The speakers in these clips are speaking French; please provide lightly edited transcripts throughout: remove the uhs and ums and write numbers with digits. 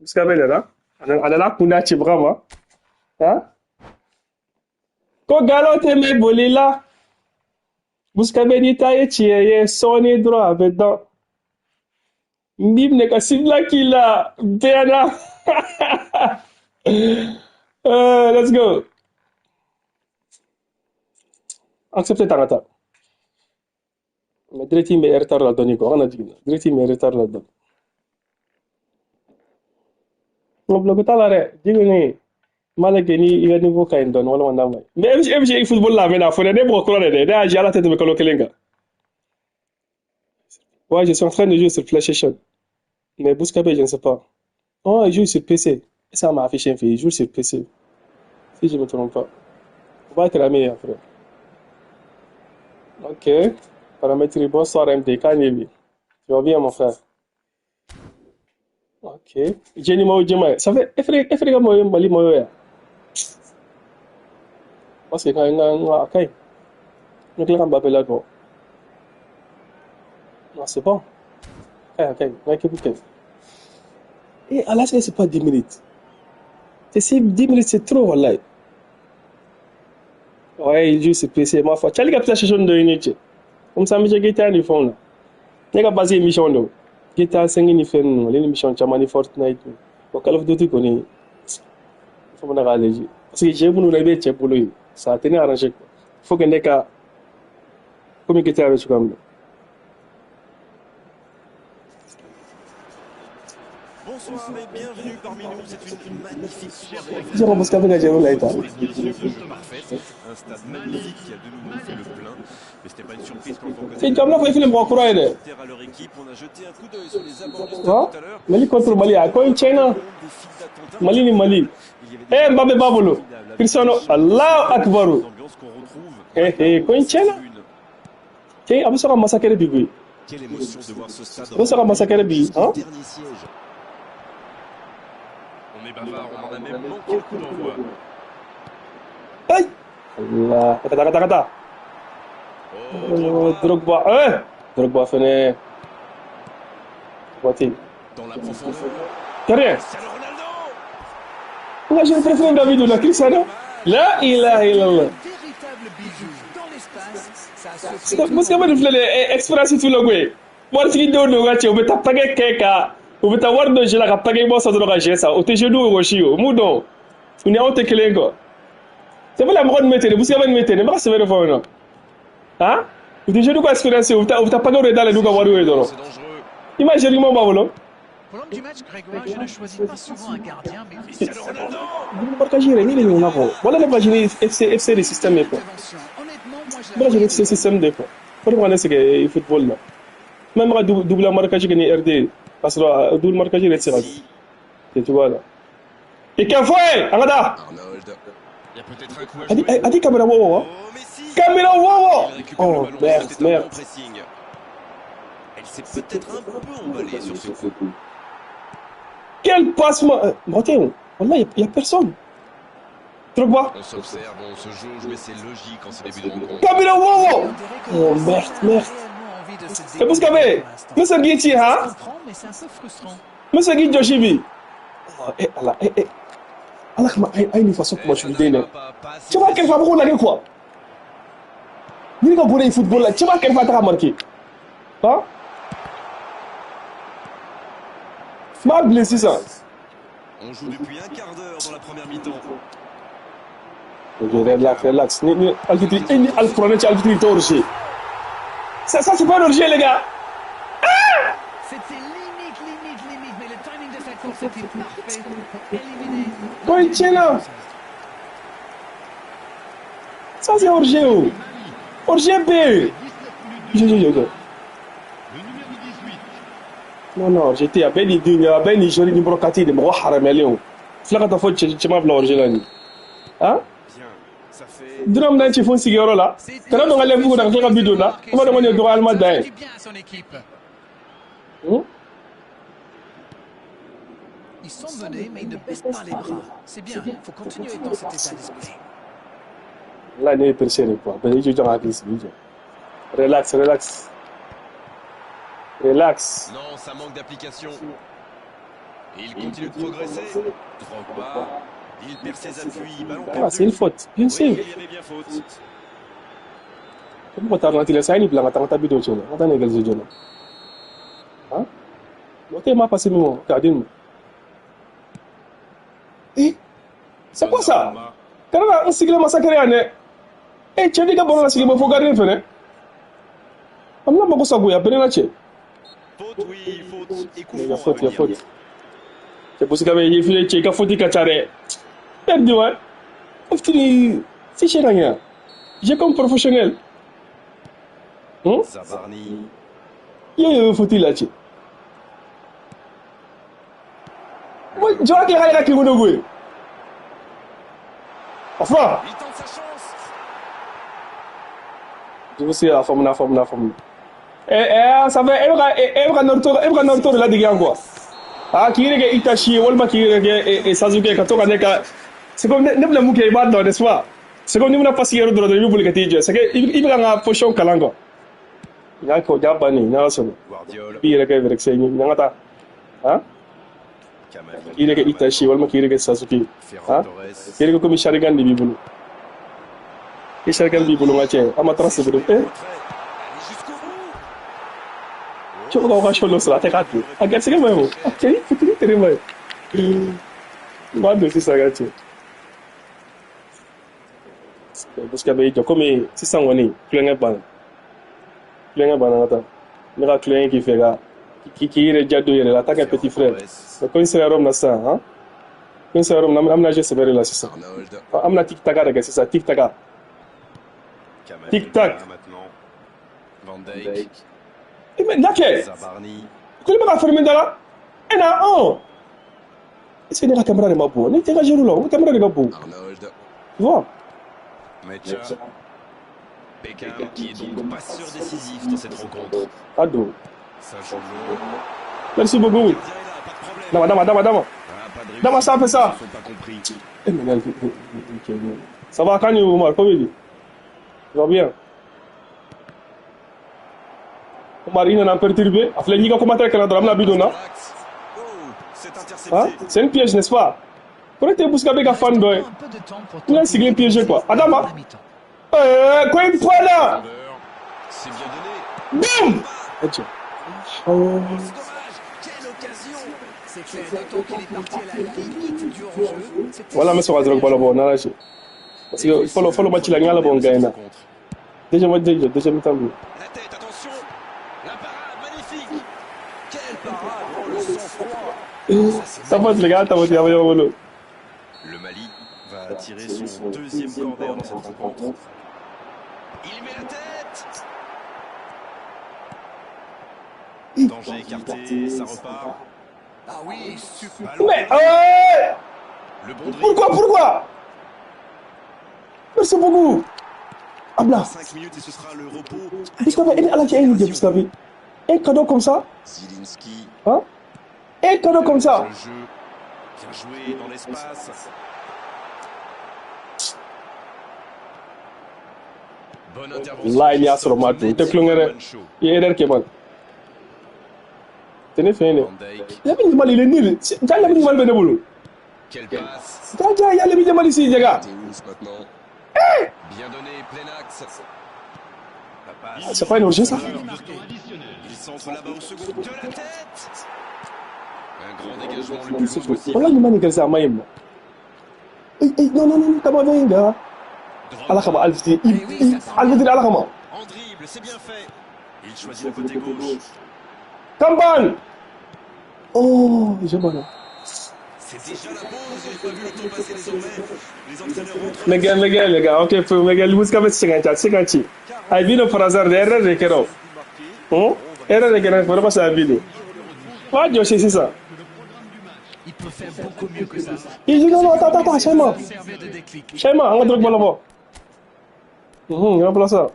Buscabele là. Anana kuna chibrama. Hein? Ko galote me bolila. Buscabele taye chieye soni droit avec dans. Mbim ne kasibla kila. Bena. Let's go. Acceptez Tarata. Mais Dreti me retard la donne quoi. On a dit. Dreti me retard la donne. On bloque ta l'arrêt. Dis-le. Malgré ni il a niveau quand il donne. Voilà on a mal. Mais MG football là maintenant. Faut ne pas croire de. Là j'ai à la tête de me coloquer les gars. Ouais, je suis en train de jouer sur PlayStation. Mais Bouscapé, je ne sais pas. Oh, il joue sur PC. Ça m'a affiché un fait. Il joue sur PC. Si je ne me trompe pas. On va être amis après. Ok. Paramétrie, bonsoir MD. Kanyebi. Tu vas bien, mon frère? Ok. Jenny Mao Jema. Ça fait. Efrega Moyo Mali Moyo. Parce que quand il y a un accueil, nous allons pas là quoi. Non, c'est bon. Ok. Et à la fin, c'est pas 10 minutes. C'est 10 minutes, c'est trop, wallahi. Ouais, il joue sur PC, ma foi. Tu as les captations de unité. Comme ça, je vais te fond là. Je vais baser émission là. Je vais 5 ni faire nous, l'émission Chamani Fortnite. Pour Call of Duty connaît. Faut me regarder. Parce que j'ai voulu rêver de pour lui. Ça a tenu arrangé. Faut que n'eka communiquer avec comme. Bonsoir et bienvenue parmi nous. C'est une magnifique soirée. Je pense qu'avec j'ai voulu être. Un stade magnifique qui a de nouveau fait le plein. Mais c'était pas une surprise quand on connaît. C'est comme là qu'il faut le voir courir. À leur équipe, on a jeté un coup d'œil sur les abords du stade tout à l'heure. Mali contre Mali, à quoi une China? Mali ni Mali. Eh, Mbappé Babolo. Cristiano, Allah Akbaru. Quoi une China? Tiens, après ça, on va massacrer Bibi. Quelle émotion de voir ce stade. On sera massacré Bibi, hein? On est bavard, on en a même manqué le coup d'envoi. Aïe! Allah, kata. Oh, Drogba, Drogba fait Voici. Dans la profondeur. Carré. Cristiano Ronaldo. Là, je préfère David ou la Cristiano. La ilaha illallah. Véritable bijou dans l'espace. Parce que moi, je voulais expérience tout le goût. Moi, si tu veux regarder, on peut t'appeler quelqu'un. On peut t'avoir de gérer la pague moi ça doit regarder ça. On te joue au rochio. Moudon. On est en te kelengo. C'est pas la bonne méthode. Vous savez une méthode. Mais c'est vrai fois non. Hein? On te joue quoi expérience? On t'a pas de dans les douga waru et doro. C'est dangereux. Imagine moi Babolo. Pour l'homme du match, Grégoire, je ne choisis pas souvent un gardien, mais Cristiano Ronaldo. Vous partagez ni les gens là. Voilà l'imaginer FC le système est quoi. honnêtement, moi je Moi, je veux que ce système de quoi. Pour moi, c'est que le football là. Même à double marquage que ni RD. Parce que double marquage il est tiré. Et tu vois là. Et qu'un fois, Arada. Arnold. Il y a peut-être un coup à A dit caméra wow. Oh, Messi. Caméra wow. Il récupère le Oh ballon, merde, c'était un merde. bon pressing. Elle s'est peut-être un peu emballée sur ce coup. Quel passement. Brottin, voilà, il n'y a personne. Drogba. On s'observe, on se jauge, mais c'est logique en ce début de rencontre. Caméra wow. Oh merde. Et vous savez, Monsieur Guichi, hein? Je comprends, mais c'est un peu frustrant. Monsieur Guichi Joshibi. Allah, Allah, il une façon pour je suis désolé. Tu vois quelle fois pour la quoi? Il va bouler le football là. Tu vois quelle fois tu as marqué? Hein? Ma blessé ça. On joue depuis un quart d'heure dans la première mi-temps. Relax. Ni altitude, ni altitude, altitude orgé. Ça c'est pas orgé les gars. C'était limite, mais le timing de cette course était parfait. Éliminé. Coinchina. Ça c'est orgé ou? Orgé B. Je. Non, j'étais à Beni Dunia, à Beni Joli numéro 4 de Mroha Haramelion. Flaga ta faute, tu m'as blâmé orgé là. Hein? Bien, ça fait. Drum nan ci fon sigero la. Kana do ngale bugo da flaga bidon la. Kuma do ngone do alma dai. Bien à son équipe. Ils sont menés, mais ils ne baissent pas les bras. C'est bien, il faut continuer dans cet état d'esprit. Là, il est perché quoi. Ben, il joue à glisse. Relax. Non, ça manque d'application. Et il continue de progresser. Drogba. Il perd ses appuis. Ballon Ah, c'est une perdu. faute. Bien Oui, sûr. il y avait bien faute. Comment t'as rentré ça? Il bilang attends bidon tu là. Attends les gars là. Hein? Ok, m'a passé mon gardien. Eh, c'est quoi ça? Donnarumma. Quand on a sigle massacre ane. Eh, tu dis que bon la sigle faut gardien faire. Am na mako sagu ya bene la che. Faute, oui, faute. Et coup Il y a franc, faute, il y a à venir. faute. C'est pour ça que il file che ka faute ka chare. Perdu ouais. Oftini si chez rien. J'ai comme professionnel. Hein? Zabarni. Yo faute la che. Moi, je vois qu'il y a la qui me doit. Enfin, Il tente sa chance. je vous sais la forme. Ça fait ebra norto la diga quoi. Ah, qui est que Itachi, Walma qui est et Sasuke Katoka neka. C'est comme ne bla muke ba do n'est-ce pas? C'est comme nous na passer yero do de public tije. C'est que il nga potion kalango. Ya ko jabani na so. Guardiola. Bi rek avec c'est ni ngata. Hein? Camavinga. Qui est que Itachi, Walma qui est que Sasuke. Ferran Hein? Torres. Qui est que comme Sharigan di bibulu. Et Sharigan bibulu ngache. Amatra se bidou. Eh? Retrait. Allez jusqu'au bout. Tu vas voir Cholo sur la terre. Ah, c'est que moi. Ok, c'est terrible. Moi, c'est ça, gâté. Parce que comme si ça on est, client ban nata. Mais la client qui fait là, qui est déjà deux là, t'as qu'un petit frère. Mais quand c'est Rome là ça, hein? Quand c'est Rome, amna je sais là c'est ça. Arnold. Amna tic tac là, c'est ça, tic tac. Camavinga Tic-tac. maintenant. Van Dijk. Et mais là que, Zabarni. tu le vas faire maintenant là? Et là, oh. C'est la caméra de ma peau. N'est pas jaloux là, la caméra de ma peau. Arnold. Tu vois? Mecha. Beckham qui est donc pas décisif dans cette rencontre. Ado. Ça joue long. Merci beaucoup. Gardien est là, pas de problème. Dama. Ah, pas de réussite. Dama, ça fait ça. Ils sont pas compris. Eh, mais ça va quand vous Omar, comment il dit? Ça va bien. Omar, il n'a pas perturbé. Après, il y a commentaire que la a bidon, non? Oh, c'est intercepté. Hein? C'est une piège, n'est-ce pas? Pour être bousqué avec un fan de. Un peu de temps pour Il a tenter siglé de piégé quoi. lancer Adama. la mi-temps. Quoi une fois là? C'est bien donné. Boum! Oh. C'est dommage. Quelle occasion. C'est clair, d'autant qu'il est parti à la limite du hors-jeu. C'était Voilà, mais ça va dire que bon, on a lâché. Parce que follow match la gagne la bonne gagne. Déjà mi-temps. La tête, attention. La parade, magnifique. Quelle parade. Oh, le sang-froid. Ça passe les gars, t'as voté à voler. Le Mali va tirer son deuxième corner dans cette rencontre. Il met la tête. Danger écarté, ça repart. Ah oui, super. Ballon. Mais, Le bon dribble. pourquoi? Merci beaucoup. Abla. 5 minutes et ce sera le repos. Vous savez, elle a qui est vous savez. Un cadeau comme ça, Zielinski. hein? Un cadeau comme ça. Le jeu. Bien joué dans l'espace. Bonne intervention. Là, il y a sur le match. T'es clongere. Il y a erreur qui est bonne. Tenez fait. Van Dijk. Il y a bien du mal, il est nul. Il y a bien du mal, Beneboulou. Quelle passe. Il y a bien du mal ici, les gars. Théouz maintenant. Bien donné, plein axe. La passe. C'est pas une urgence, ça? Il centre là-bas au second. De la tête. Un grand dégagement le plus loin possible. Voilà, il m'a dit ça, Mayem. Non, comment va, gars? Allah Khama, Al-Fiti. Al-Fiti, Allah Khama. En dribble, c'est bien fait. Il choisit le côté gauche. Kamban! Oh, j'ai mal. C'est déjà la pause. J'ai pas vu le temps passer désormais. Les entraîneurs rentrent. Miguel, les gars. Ok, Miguel, vous avez 50. Ay vino por azar de error de quero. Error de quero, por pasar el video. Ah, yo sí, ça. Il peut faire beaucoup mieux que ça. Il dit non, attends, Shaima. Servir de déclic. Shaima, on va drogue là-bas. Il va placer ça.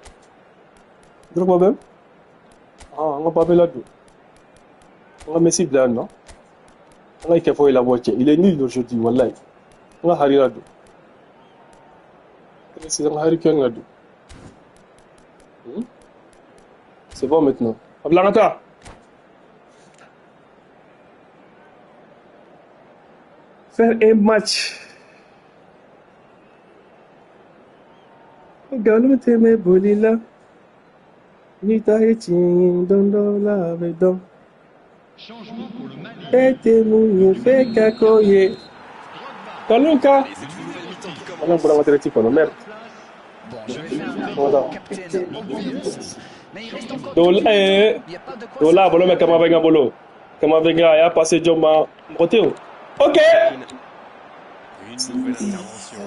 Drogue même. Ah, on va pas là-dedans. On va Messi blanc, non? On va qu'il la voiture. Il est nul aujourd'hui, wallahi. On va Harry là-dedans. C'est un Harry qui est là-dedans. C'est bon maintenant. Ablangata. faire un match. Galou t'aimais bolila. Nita et dondo la vedon. Changement pour le Mali. Et t'es mouillé, fait cacoyer. Kalouka. Et c'est une nouvelle mi-temps qui On a commence. pour la moitié de merde. Bon, je vais faire un Voilà. captain obvious, mais il reste encore Donc, tout de suite. Il n'y a pas de quoi donc là, s'attendre. bolo, mais comment venga bolo? Comment venga, il a passé Jomba, côté. Ok. Une nouvelle intervention.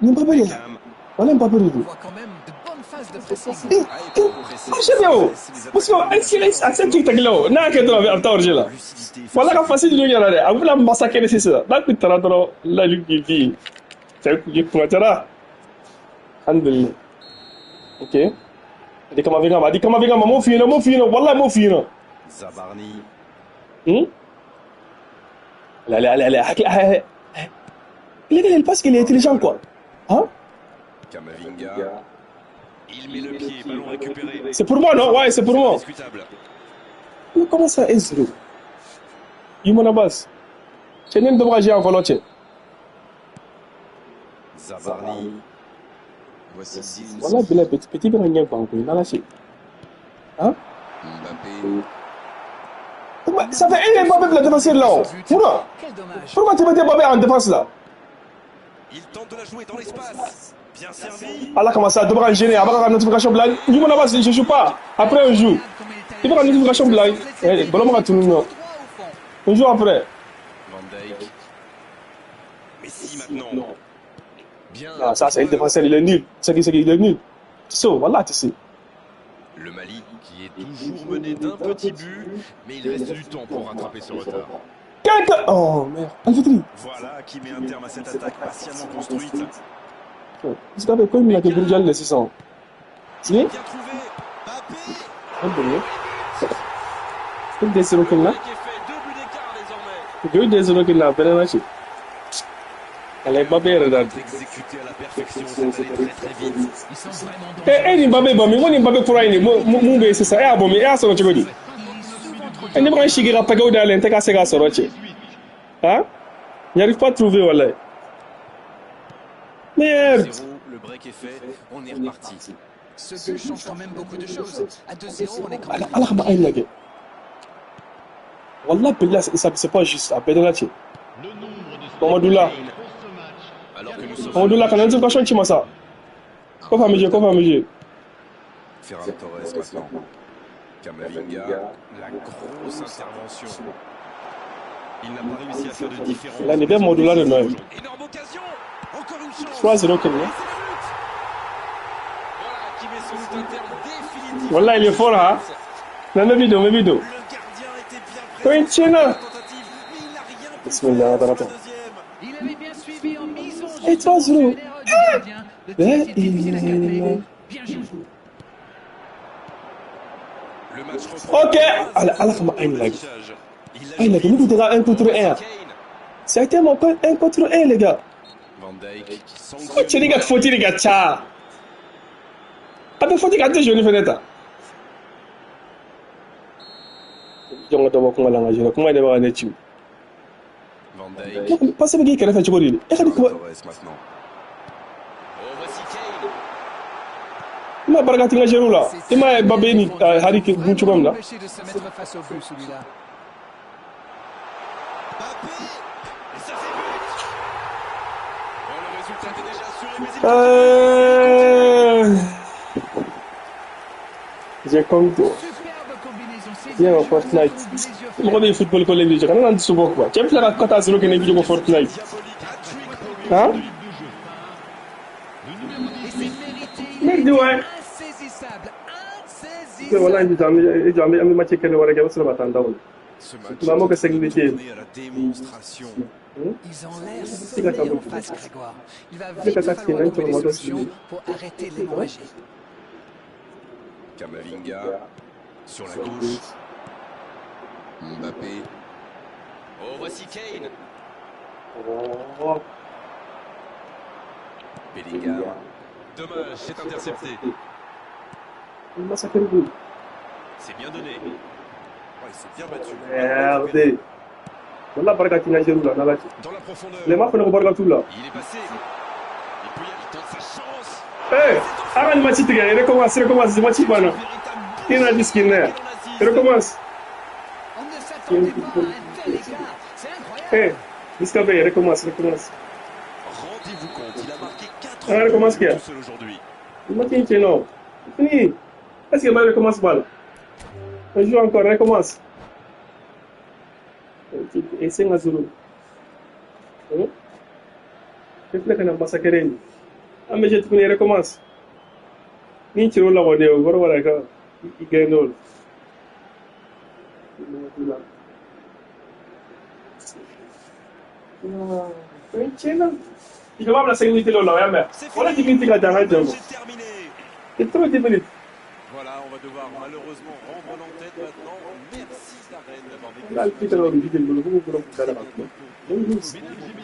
Mbappé, Beckham. voilà Mbappé. On voit quand même de bonnes phases de pressing. Eh, Ah, et pour presser. Marcelo, parce que est-ce que tu t'es là? Non, que tu as fait là. Lucidité face Voilà au la facile de gagner là. Vous la massacrer c'est ça. Là tu t'as dans la lutte qui vit. C'est que tu vas là. Alhamdulillah. OK. Di comment venga mon fino, wallahi mon fino. Zabarni. Allez. Il parce qu'il est intelligent quoi. Hein? Kamavinga. Il met le pied, ballon récupéré. C'est pour moi non? Ouais, c'est pour moi. Discutable. Mais comment ça est zéro? Yumana Bass. C'est même de j'ai en volonté. Zabarni. Voici Zins. Voilà, Bela petit bien rien pas encore. Il a lâché. Hein? Mbappé. Ça fait un Mbappé pour la défense là. Pourquoi? Quel dommage. Pourquoi tu mets Mbappé en défense là? Il tente de la jouer dans l'espace. Bien servi. Allah commence à devoir gêner. Après la notification blague. Yumana Bass, je joue pas. Après on joue. Il va la notification blague. Ballon va tourner. Droit au fond. On joue après. Van Dijk. Messi maintenant. Bien. Ah, ça c'est le défenseur, il est nul. C'est qu'il est nul. Tu sais, voilà, tu sais. Le Mali qui est toujours mené d'un petit but, mais il reste du temps pour rattraper ce retard. Quelqu'un. Oh merde. Alfitri. Voilà qui met un terme à cette attaque patiemment construite. Parce qu'avec quoi il m'a dit Bourdial les 600. Tu sais? Bien trouvé. Mbappé. Un peu mieux. C'est des 0 qu'il a. Qui est fait 2 buts d'écart désormais. 2 des 0 qu'il a. Ben là, elle est Mbappé regarde. Exécuté à la perfection, c'est allé très très vite. Ils sont vraiment dangereux. Eh, Mbappé bon, mais moi Mbappé pour aller. Mon c'est ça. Eh bon, mais ah ça va tu dis. Il est souvent trop Elle n'est pas chigira pas gauda à l'intérieur c'est ça va tu. Hein? Il n'arrive pas à trouver voilà. Merde. 0, le break est fait, on est reparti. Ce but change quand même beaucoup de choses. À 2-0, on est quand même. Allah ma aïe lagé. Wallah billah ça c'est pas juste à peine là tu. Le nombre de Mamadou là. pour ce match. Alors que nous sommes Mamadou là quand on dit quoi change ça. Quoi famille, Ferran Torres maintenant. Kamavinga, la grosse intervention. Il n'a pas réussi à faire de différence. Là, il est bien Mamadou là de Noël. Énorme occasion. Encore une chance. 3-0 qu'il Et a. c'est le but. Voilà qui met son but un terme définitif. Wallah il est fort hein. Dans mes vidéos. Le gardien était bien Oui, présent. tiens là. Tentative, mais il n'a rien pu Bismillah, faire pour la attends. deuxième. Il avait bien suivi en misant. Et 3-0. sur une erreur du gardien. Le tir Eh, était difficile à il- cadrer. Bien joué. Le match reprend. Ok. Allah ma aïe lagé. Il a Aïe lagé. Nous devons 1 contre 1. Kane. Ça a été mon 1 contre 1 les gars. Van Dijk qui Oh sanctionne. tu les gars faut les gars ça. Avec faut les gars je ne fais pas. Jonga to ko ngala ngajira ko ngade ba ne ci. Van Dijk. Parce que gi kala fa ci gori. E xadi ko Torres maintenant. Oh, voici Kane. ma baragati nga jeru la. E ma babé ni hari ke bu ci bam la. Empêché de se mettre face au but, celui-là. Mbappé. Et ça fait but. Oh, le résultat était déjà assuré, mais il J'ai compte. Superbe combinaison. C'est Bien bien en joué, Fortnite. les yeux fermés. Mo be football ko le bi jaka nan su bok ba. Ci fla ka 4-0 ke ne bi ko Fortnite. diabolique hat-trick pour lui. Hein? Et c'est mérité. Merde ouais. Insaisissable. Que wala Insaisissable. ndi jambe am match ke ne wara ga sala batan dawul. Ce match Bah, moi, que c'est est que tourné à la démonstration. Ils ont l'air sonnés en face, Grégoire. Il va C'est vite que ça, falloir c'est même trouver sur des le solutions mode pour arrêter l'hémorragie. Kamavinga sur la gauche. Mbappé. Oh, voici Kane. Oh. Bellingham. Dommage, c'est intercepté. Il m'a sacré le but. C'est bien donné. Oh, il s'est bien battu. Merde. Wallah barka tina jeru la nalati. Dans la profondeur. Le ma fana ko barka tout là. Il est passé. Et puis il tente sa chance. Eh, arrange match tigre, recommence match bana. Tina diskin recommence. On ne s'attendait pas à un tel écart. C'est incroyable. Discover, recommence. Rendez-vous compte, il a marqué 4 Ah, recommence buts क्या? tout seul aujourd'hui. Match non. Fini. Est-ce que mal recommence balle? On joue encore, recommence. Et c'est un zéro. Qu'est-ce que tu as massacré? Ah, mais je te connais, recommence. Ni tu roules la voie, voilà, il gagne l'eau. Il va me la sécurité là, mais voilà, tu viens de la dernière jambe. C'est terminé. C'est trop 10 minutes. Voilà, on va devoir malheureusement rendre l'antenne maintenant. Merci Darren d'avoir vécu. Là, le petit, alors, il dit que le groupe, Mesdames et